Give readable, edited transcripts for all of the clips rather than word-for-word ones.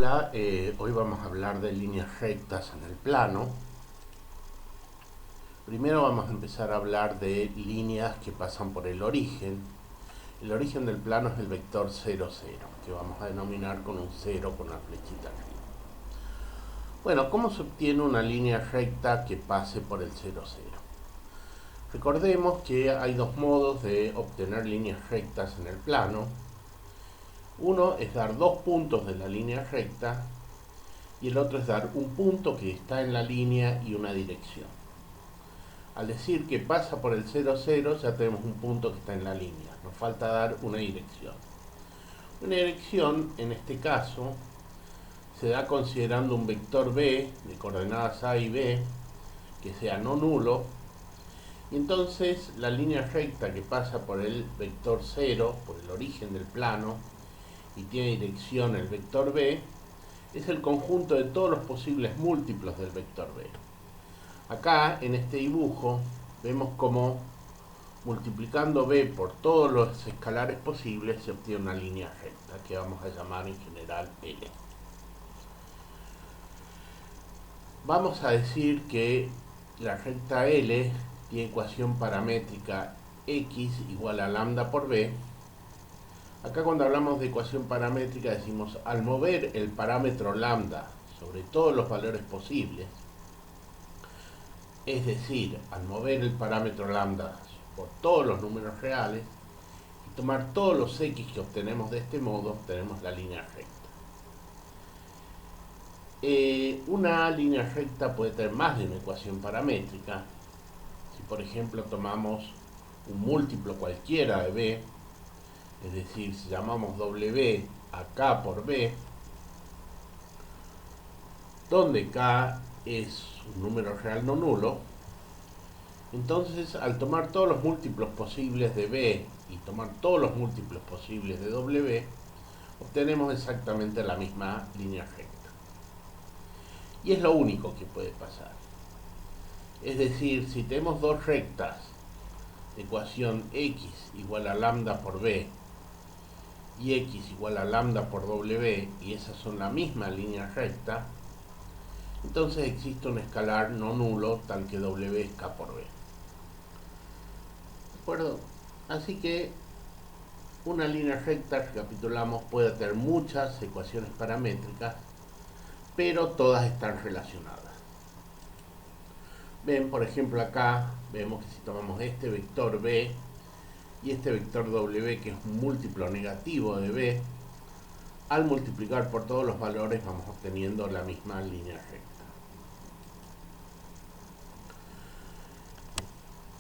Hola, hoy vamos a hablar de líneas rectas en el plano. Primero vamos a empezar a hablar de líneas que pasan por el origen. El origen del plano es el vector 0, 0, que vamos a denominar con un 0 con una flechita arriba. Bueno, ¿cómo se obtiene una línea recta que pase por el 0, 0? Recordemos que hay dos modos de obtener líneas rectas en el plano. Uno es dar dos puntos de la línea recta y el otro es dar un punto que está en la línea y una dirección. Al decir que pasa por el 0, 0 ya tenemos un punto que está en la línea, nos falta dar una dirección. Una dirección en este caso se da considerando un vector b de coordenadas a y b que sea no nulo, y entonces la línea recta que pasa por el vector 0, por el origen del plano, y tiene dirección el vector b, es el conjunto de todos los posibles múltiplos del vector b. Acá en este dibujo vemos cómo multiplicando b por todos los escalares posibles se obtiene una línea recta que vamos a llamar en general L. Vamos a decir que la recta L tiene ecuación paramétrica x igual a lambda por b. Acá cuando hablamos de ecuación paramétrica decimos al mover el parámetro lambda sobre todos los valores posibles, es decir, al mover el parámetro lambda por todos los números reales y tomar todos los x que obtenemos de este modo, obtenemos la línea recta. Una línea recta puede tener más de una ecuación paramétrica. Si por ejemplo tomamos un múltiplo cualquiera de b, es decir, si llamamos w a k por b, donde k es un número real no nulo, entonces al tomar todos los múltiplos posibles de b y tomar todos los múltiplos posibles de w, obtenemos exactamente la misma línea recta. Y es lo único que puede pasar. Es decir, si tenemos dos rectas de ecuación x igual a lambda por b y x igual a lambda por w, y esas son la misma línea recta, entonces existe un escalar no nulo tal que w es k por b. ¿De acuerdo? Así que una línea recta, recapitulamos, puede tener muchas ecuaciones paramétricas, pero todas están relacionadas. Ven, por ejemplo, acá vemos que si tomamos este vector b y este vector w, que es un múltiplo negativo de b, al multiplicar por todos los valores vamos obteniendo la misma línea recta.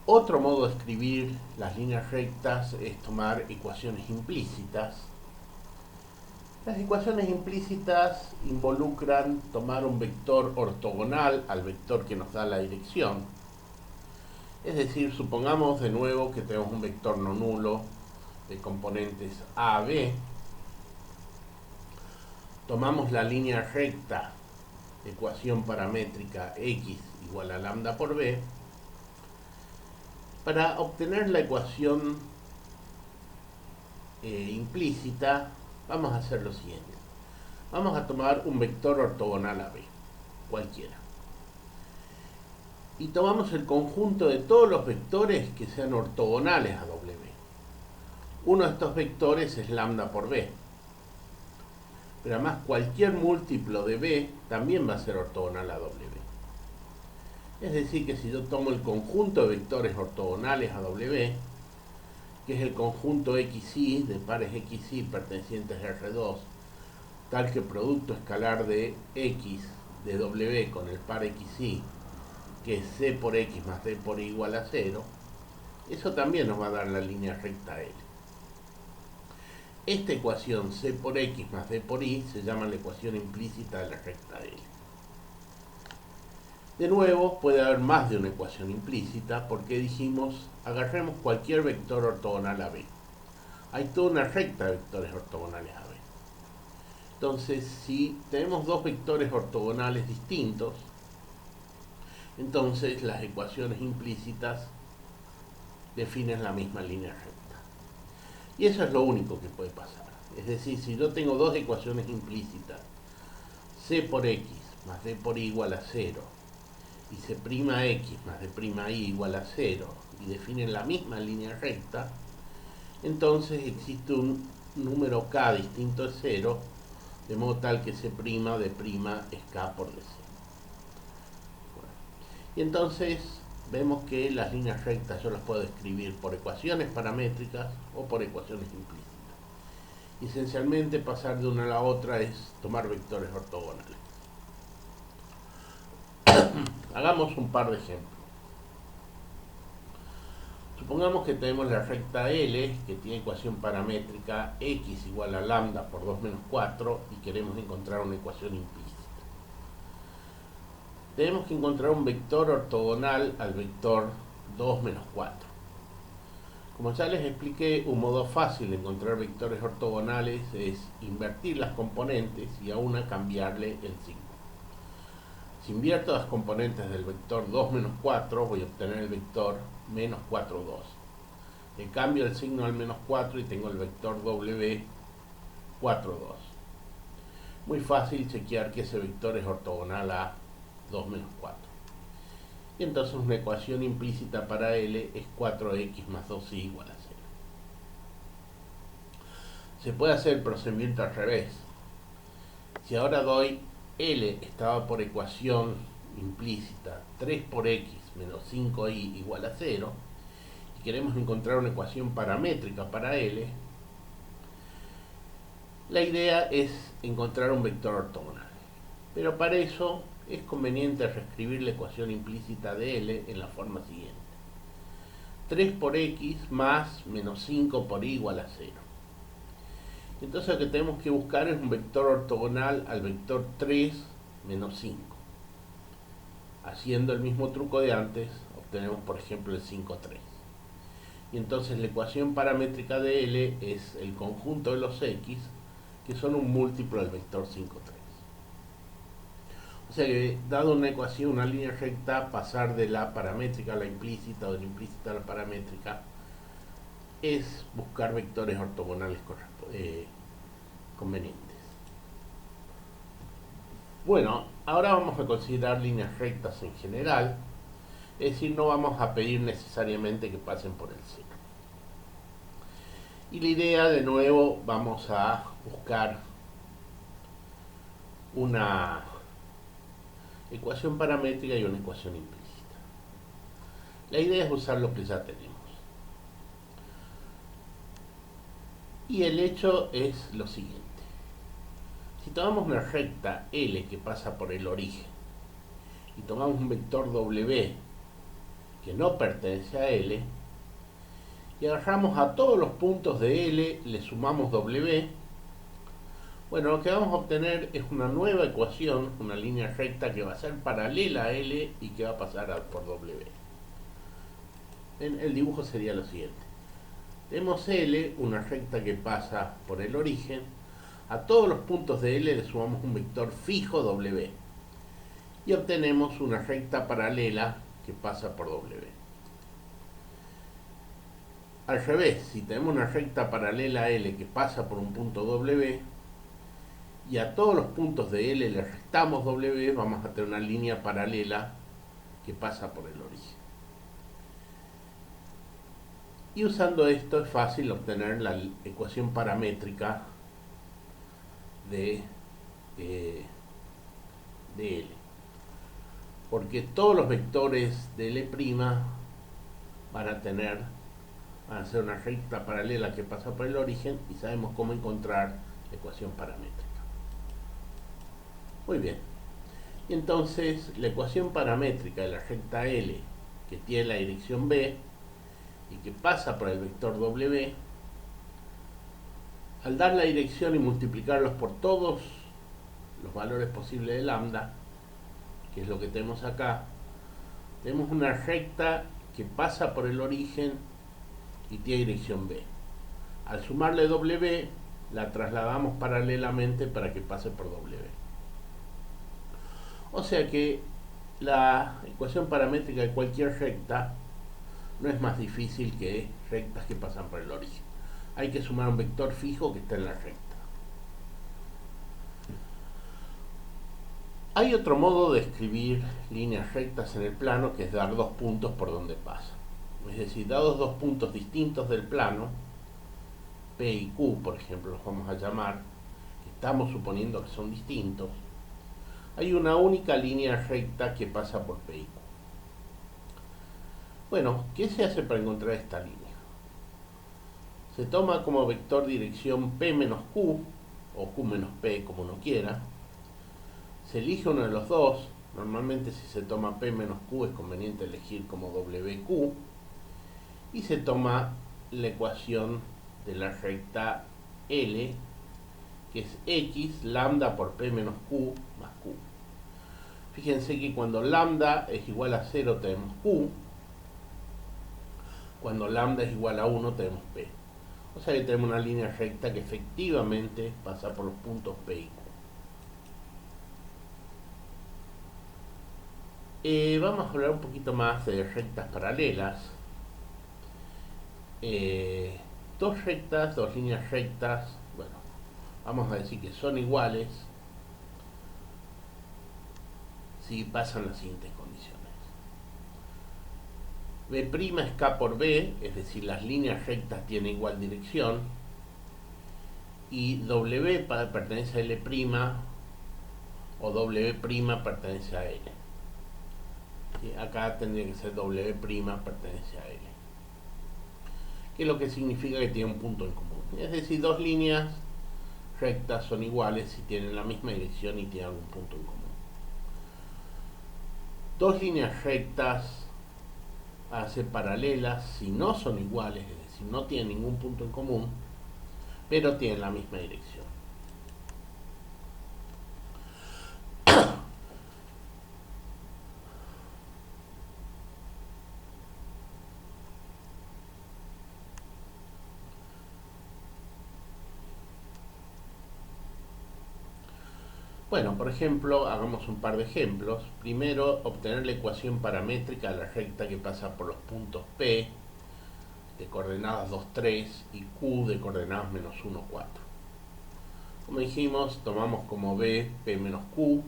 Otro modo de escribir las líneas rectas es tomar ecuaciones implícitas. Las ecuaciones implícitas involucran tomar un vector ortogonal al vector que nos da la dirección. Es decir, supongamos de nuevo que tenemos un vector no nulo de componentes a, b. Tomamos la línea recta de ecuación paramétrica x igual a lambda por b. Para obtener la ecuación implícita, vamos a hacer lo siguiente. Vamos a tomar un vector ortogonal a b, cualquiera. Y tomamos el conjunto de todos los vectores que sean ortogonales a w. Uno de estos vectores es lambda por b. Pero además cualquier múltiplo de b también va a ser ortogonal a w. Es decir, que si yo tomo el conjunto de vectores ortogonales a w, que es el conjunto xy de pares xy pertenecientes a R2, tal que el producto escalar de x de w con el par xy, que es c por x más d por y igual a 0, eso también nos va a dar la línea recta L. Esta ecuación c por x más d por y se llama la ecuación implícita de la recta L. De nuevo, puede haber más de una ecuación implícita porque dijimos, agarremos cualquier vector ortogonal a b. Hay toda una recta de vectores ortogonales a b. Entonces, si tenemos dos vectores ortogonales distintos, entonces las ecuaciones implícitas definen la misma línea recta. Y eso es lo único que puede pasar. Es decir, si yo tengo dos ecuaciones implícitas c por x más d por y igual a 0 y c' x más d' y igual a 0 y definen la misma línea recta, entonces existe un número k distinto de 0, de modo tal que c' d' es k por dc. Bueno, y entonces vemos que las líneas rectas yo las puedo escribir por ecuaciones paramétricas o por ecuaciones implícitas. Esencialmente pasar de una a la otra es tomar vectores ortogonales. Hagamos un par de ejemplos. Supongamos que tenemos la recta L que tiene ecuación paramétrica x igual a lambda por 2 menos 4 y queremos encontrar una ecuación implícita. Tenemos que encontrar un vector ortogonal al vector 2 menos 4. Como ya les expliqué, un modo fácil de encontrar vectores ortogonales es invertir las componentes y a una cambiarle el signo. Si invierto las componentes del vector 2 menos 4, voy a obtener el vector menos 4, 2. Le cambio el signo al menos 4 y tengo el vector W 4, 2. Muy fácil chequear que ese vector es ortogonal a 2 menos 4. Y entonces una ecuación implícita para L es 4x más 2y igual a 0. Se puede hacer el procedimiento al revés. Si ahora doy L estaba por ecuación implícita 3 por x menos 5y igual a 0 y queremos encontrar una ecuación paramétrica para L, la idea es encontrar un vector ortogonal. Pero para eso es conveniente reescribir la ecuación implícita de L en la forma siguiente: 3 por x más menos 5 por y igual a 0. Entonces lo que tenemos que buscar es un vector ortogonal al vector 3 menos 5. Haciendo el mismo truco de antes, obtenemos por ejemplo el 5, 3. Y entonces la ecuación paramétrica de L es el conjunto de los x, que son un múltiplo del vector 5, 3. O sea que, dado una ecuación, una línea recta, pasar de la paramétrica a la implícita o de la implícita a la paramétrica es buscar vectores ortogonales convenientes. Bueno, ahora vamos a considerar líneas rectas en general, es decir, no vamos a pedir necesariamente que pasen por el centro. Y la idea, de nuevo, vamos a buscar una ecuación paramétrica y una ecuación implícita. La idea es usar lo que ya tenemos. Y el hecho es lo siguiente: si tomamos una recta L que pasa por el origen y tomamos un vector W que no pertenece a L y agarramos a todos los puntos de L, le sumamos W, bueno, lo que vamos a obtener es una nueva ecuación, una línea recta que va a ser paralela a L y que va a pasar por W. El dibujo sería lo siguiente: tenemos L, una recta que pasa por el origen, a todos los puntos de L le sumamos un vector fijo W y obtenemos una recta paralela que pasa por W. Al revés, si tenemos una recta paralela a L que pasa por un punto W y a todos los puntos de L le restamos W, vamos a tener una línea paralela que pasa por el origen. Y usando esto es fácil obtener la ecuación paramétrica de L, porque todos los vectores de L' van a ser una recta paralela que pasa por el origen y sabemos cómo encontrar la ecuación paramétrica. Muy bien, y entonces la ecuación paramétrica de la recta L que tiene la dirección B y que pasa por el vector W, al dar la dirección y multiplicarlos por todos los valores posibles de lambda, que es lo que tenemos acá, tenemos una recta que pasa por el origen y tiene dirección B. Al sumarle W, la trasladamos paralelamente para que pase por W. O sea que la ecuación paramétrica de cualquier recta no es más difícil que rectas que pasan por el origen. Hay que sumar un vector fijo que está en la recta. Hay otro modo de escribir líneas rectas en el plano, que es dar dos puntos por donde pasa. Es decir, dados dos puntos distintos del plano, P y Q, por ejemplo, los vamos a llamar, estamos suponiendo que son distintos, hay una única línea recta que pasa por P y Q. Bueno, ¿qué se hace para encontrar esta línea? Se toma como vector dirección P menos Q, o Q menos P, como uno quiera. Se elige uno de los dos. Normalmente si se toma P menos Q es conveniente elegir como WQ. Y se toma la ecuación de la recta L, que es X lambda por P menos Q más Q. Fíjense que cuando lambda es igual a 0 tenemos Q. Cuando lambda es igual a 1 tenemos P. O sea que tenemos una línea recta que efectivamente pasa por los puntos P y Q. Vamos a hablar un poquito más de rectas paralelas. Dos rectas, dos líneas rectas, bueno, vamos a decir que son iguales si pasan las siguientes condiciones. B' es K por B, es decir, las líneas rectas tienen igual dirección, y W pertenece a L' o W' pertenece a L. ¿Sí? Acá tendría que ser W' pertenece a L, que es lo que significa que tiene un punto en común. Es decir, dos líneas rectas son iguales si tienen la misma dirección y tienen algún punto en común. Dos líneas rectas a ser paralelas si no son iguales, es decir, no tienen ningún punto en común, pero tienen la misma dirección. Bueno, por ejemplo, hagamos un par de ejemplos. Primero, obtener la ecuación paramétrica de la recta que pasa por los puntos P de coordenadas 2, 3 y Q de coordenadas menos 1, 4. Como dijimos, tomamos como B P menos Q,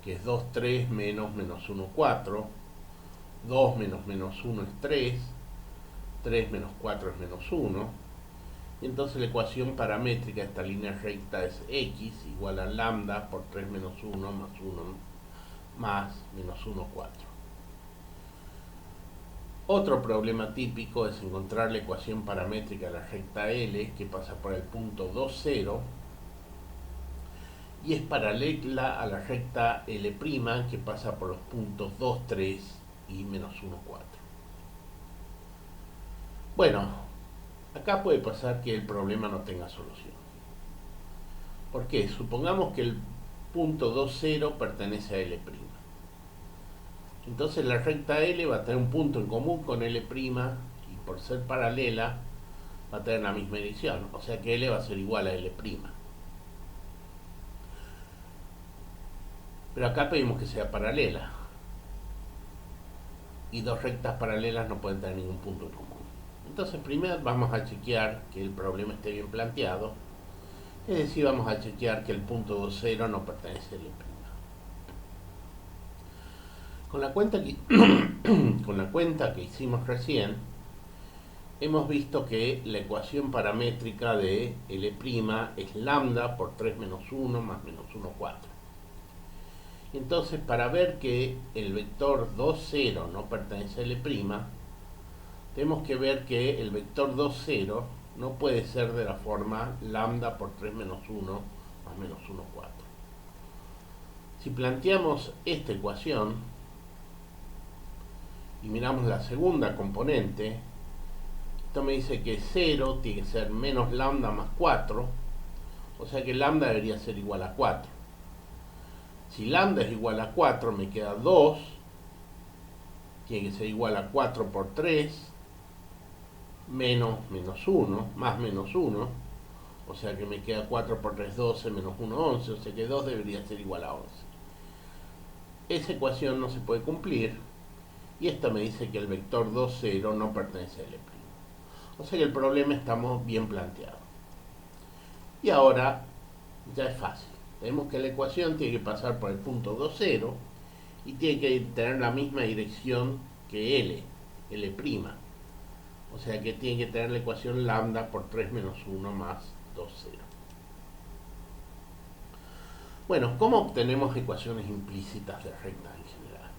que es 2, 3 menos 1, 4. 2 menos 1 es 3. 3 menos 4 es menos 1. Y entonces la ecuación paramétrica de esta línea recta es X igual a lambda por 3 menos 1 más 1 más menos 1, 4. Otro problema típico es encontrar la ecuación paramétrica de la recta L, que pasa por el punto 2, 0, y es paralela a la recta L', que pasa por los puntos 2, 3 y menos 1, 4. Bueno, acá puede pasar que el problema no tenga solución. ¿Por qué? Supongamos que el punto 2, 0 pertenece a L'. Entonces la recta L va a tener un punto en común con L', y por ser paralela va a tener la misma dirección. O sea que L va a ser igual a L'. Pero acá pedimos que sea paralela. Y dos rectas paralelas no pueden tener ningún punto en común. Entonces primero vamos a chequear que el problema esté bien planteado. Es decir, vamos a chequear que el punto 2, 0 no pertenece a L'. Con la cuenta que hicimos recién, hemos visto que la ecuación paramétrica de L' es lambda por 3 menos 1 más menos 1, 4. Entonces, para ver que el vector 2, 0 no pertenece a L', tenemos que ver que el vector 2, 0 no puede ser de la forma lambda por 3 menos 1 más menos 1, 4. Si planteamos esta ecuación y miramos la segunda componente, esto me dice que 0 tiene que ser menos lambda más 4, o sea que lambda debería ser igual a 4. Si lambda es igual a 4, me queda 2, tiene que ser igual a 4 por 3, menos menos 1, más menos 1, o sea que me queda 4 por 3, 12, menos 1, 11, o sea que 2 debería ser igual a 11. Esa ecuación no se puede cumplir, y esta me dice que el vector 2, 0 no pertenece a L'. O sea que el problema está bien planteado. Y ahora ya es fácil. Tenemos que la ecuación tiene que pasar por el punto 2, 0 y tiene que tener la misma dirección que L'. O sea que tiene que tener la ecuación lambda por 3 menos 1 más 2, 0. Bueno, ¿cómo obtenemos ecuaciones implícitas de rectas en general?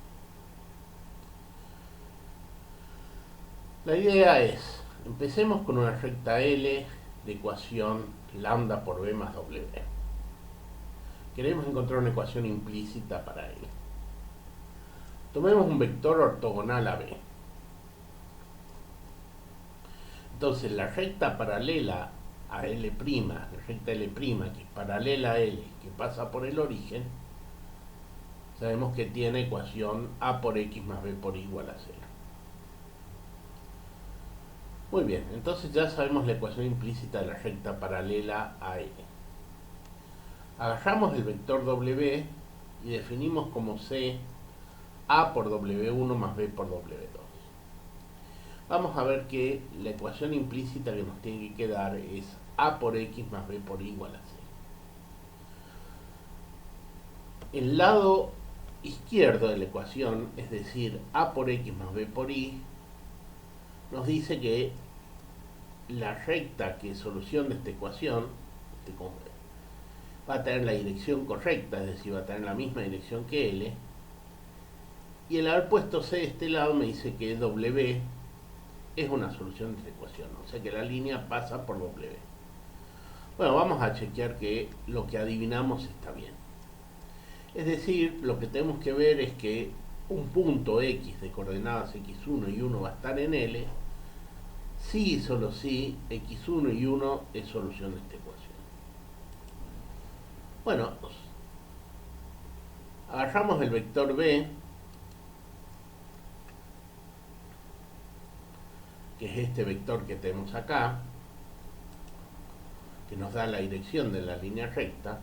La idea es, empecemos con una recta L de ecuación lambda por B más W. Queremos encontrar una ecuación implícita para L. Tomemos un vector ortogonal a B. Entonces la recta paralela a L', la recta L', que es paralela a L, que pasa por el origen, sabemos que tiene ecuación A por X más B por Y igual a 0. Muy bien, entonces ya sabemos la ecuación implícita de la recta paralela a L. Agarramos el vector W y definimos como C A por W1 más B por W2. Vamos a ver que la ecuación implícita que nos tiene que quedar es A por X más B por Y igual a 0. El lado izquierdo de la ecuación, es decir, A por X más B por Y, nos dice que la recta que es solución de esta ecuación va a tener la dirección correcta, es decir, va a tener la misma dirección que L, y el haber puesto C de este lado me dice que W es una solución de esta ecuación, o sea que la línea pasa por W. Bueno, vamos a chequear que lo que adivinamos está bien. Es decir, lo que tenemos que ver es que un punto X de coordenadas X1 y 1 va a estar en L, si y solo si X1 y 1 es solución de esta ecuación. Bueno, agarramos el vector B, que es este vector que tenemos acá, que nos da la dirección de la línea recta,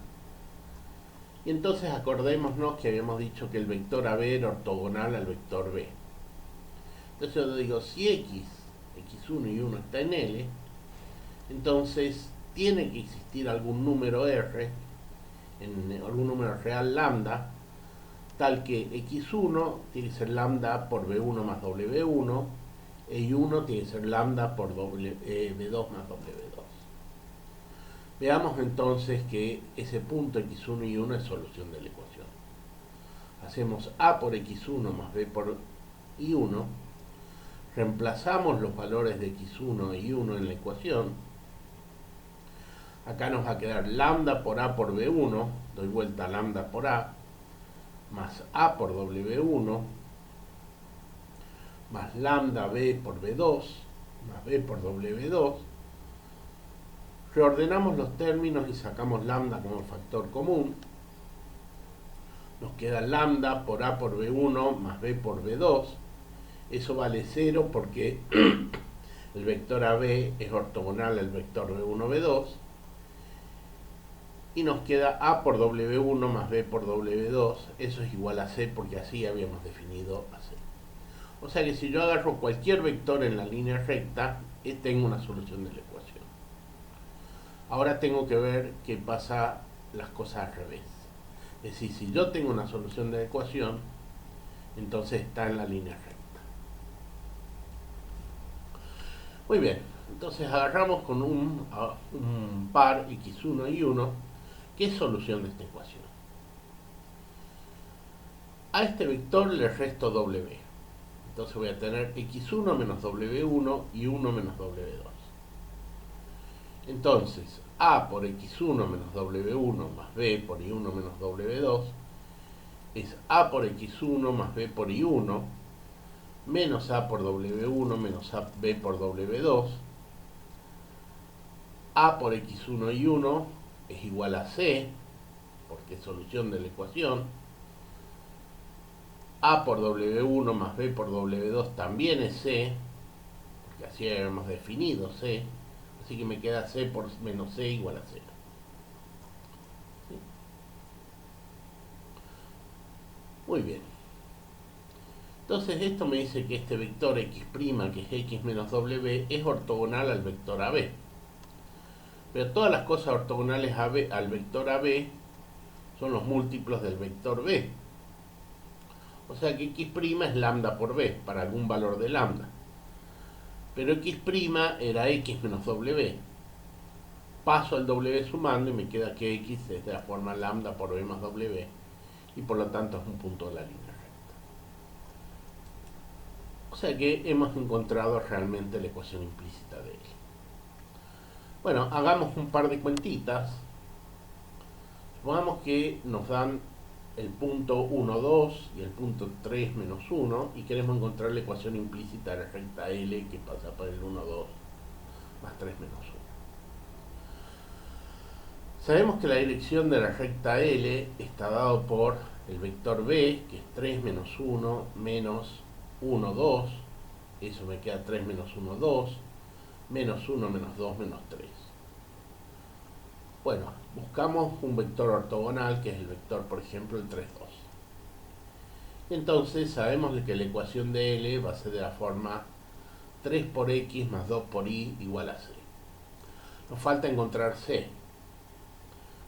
y entonces acordémonos que habíamos dicho que el vector AB era ortogonal al vector B. Entonces yo digo, si X1 y 1 está en L, entonces tiene que existir algún número R, algún número real lambda, tal que X1 tiene que ser lambda por B1 más W1, y 1 tiene que ser lambda por B2 más W2. Veamos entonces que ese punto X1 y 1 es solución de la ecuación. Hacemos A por X1 más B por Y1, reemplazamos los valores de X1 y 1 en la ecuación. Acá nos va a quedar lambda por A por B1, doy vuelta a lambda por A, más A por W1, más lambda B por B2, más B por W2. Reordenamos los términos y sacamos lambda como factor común. Nos queda lambda por A por B1 más B por B2. Eso vale 0 porque el vector AB es ortogonal al vector B1, B2. Y nos queda A por W1 más B por W2. Eso es igual a C porque así habíamos definido a C. O sea que si yo agarro cualquier vector en la línea recta, tengo una solución de la ecuación. Ahora tengo que ver qué pasa las cosas al revés. Es decir, si yo tengo una solución de la ecuación, entonces está en la línea recta. Muy bien, entonces agarramos con un par X1 y 1, que es solución de esta ecuación. A este vector le resto W. Entonces voy a tener X1 menos W1 y 1 menos W2. Entonces, A por X1 menos W1 más B por Y1 menos W2 es A por X1 más B por Y1 menos A por W1 menos B por W2. A por X1 y 1 es igual a C, porque es solución de la ecuación. A por W1 más B por W2 también es C, porque así habíamos definido C. Así que me queda C por menos C igual a 0. ¿Sí? Muy bien. Entonces esto me dice que este vector X', que es X menos W, es ortogonal al vector AB. Pero todas las cosas ortogonales al vector AB son los múltiplos del vector b. O sea que x' es lambda por b, para algún valor de lambda. Pero x' era x menos w. Paso el w sumando y me queda que x es de la forma lambda por b más w, y por lo tanto es un punto de la línea recta. O sea que hemos encontrado realmente la ecuación implícita de L. Bueno, hagamos un par de cuentitas. Supongamos que nos dan el punto 1, 2 y el punto 3, menos 1, y queremos encontrar la ecuación implícita de la recta L que pasa por el 1, 2 más 3, menos 1. Sabemos que la dirección de la recta L está dado por el vector b, que es 3 menos 1 menos 1, 2. Eso me queda 3 menos 1, 2, menos 1 menos 2 menos 3. Bueno, buscamos un vector ortogonal, que es el vector, por ejemplo, el 3, 2. Entonces sabemos que la ecuación de L va a ser de la forma 3 por x más 2 por y igual a c. Nos falta encontrar c.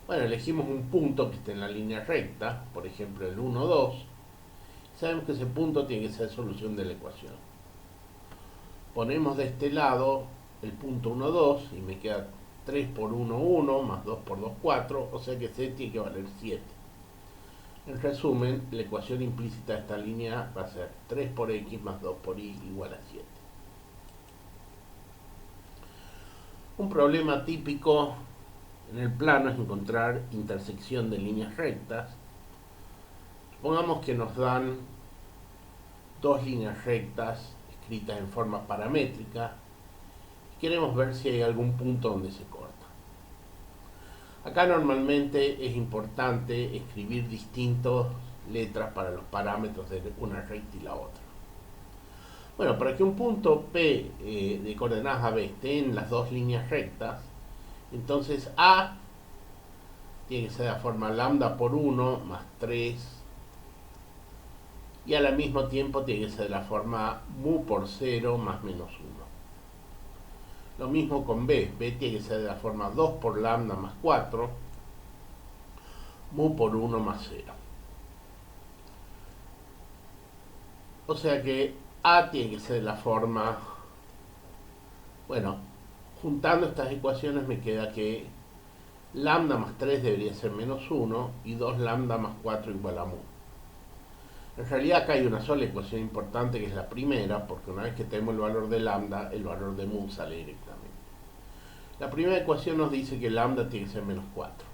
Bueno, elegimos un punto que esté en la línea recta, por ejemplo el 1, 2. Sabemos que ese punto tiene que ser solución de la ecuación. Ponemos de este lado el punto 1, 2 y me queda 3 por 1, 1, más 2 por 2, 4, o sea que c tiene que valer 7. En resumen, la ecuación implícita de esta línea va a ser 3 por x más 2 por y igual a 7. Un problema típico en el plano es encontrar intersección de líneas rectas. Supongamos que nos dan dos líneas rectas escritas en forma paramétrica y queremos ver si hay algún punto donde se corta. Acá normalmente es importante escribir distintas letras para los parámetros de una recta y la otra. Bueno, para que un punto P de coordenadas AB esté en las dos líneas rectas, entonces A tiene que ser de la forma lambda por 1 más 3, y al mismo tiempo tiene que ser de la forma mu por 0 más menos 1. Lo mismo con B. B tiene que ser de la forma 2 por lambda más 4, mu por 1 más 0. O sea que A tiene que ser de la forma... Bueno, juntando estas ecuaciones me queda que lambda más 3 debería ser menos 1 y 2 lambda más 4 igual a mu. En realidad acá hay una sola ecuación importante, que es la primera, porque una vez que tenemos el valor de lambda, el valor de mu sale directamente. La primera ecuación nos dice que lambda tiene que ser menos 4.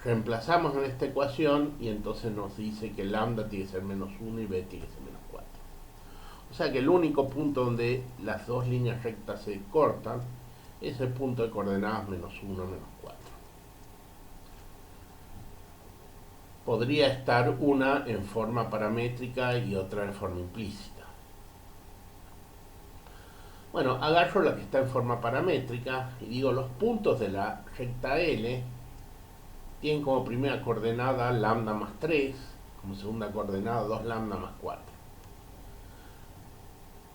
Reemplazamos en esta ecuación y entonces nos dice que lambda tiene que ser menos 1 y b tiene que ser menos 4. O sea que el único punto donde las dos líneas rectas se cortan es el punto de coordenadas menos 1, menos 4. Podría estar una en forma paramétrica y otra en forma implícita. Bueno, agarro la que está en forma paramétrica y digo los puntos de la recta L tienen como primera coordenada lambda más 3, como segunda coordenada 2 lambda más 4.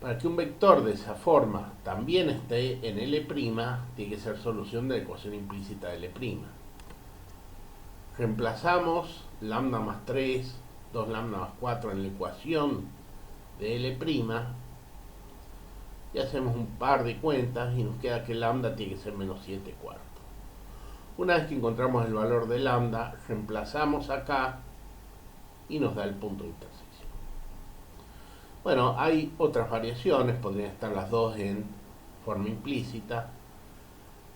Para que un vector de esa forma también esté en L', tiene que ser solución de la ecuación implícita de L'. Reemplazamos lambda más 3, 2 lambda más 4 en la ecuación de L' y hacemos un par de cuentas y nos queda que lambda tiene que ser menos 7 cuartos. Una vez que encontramos el valor de lambda, reemplazamos acá y nos da el punto de intersección. Bueno, hay otras variaciones, podrían estar las dos en forma implícita.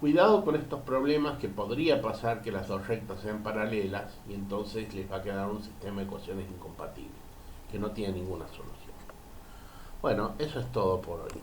Cuidado con estos problemas, que podría pasar que las dos rectas sean paralelas y entonces les va a quedar un sistema de ecuaciones incompatible, que no tiene ninguna solución. Bueno, eso es todo por hoy.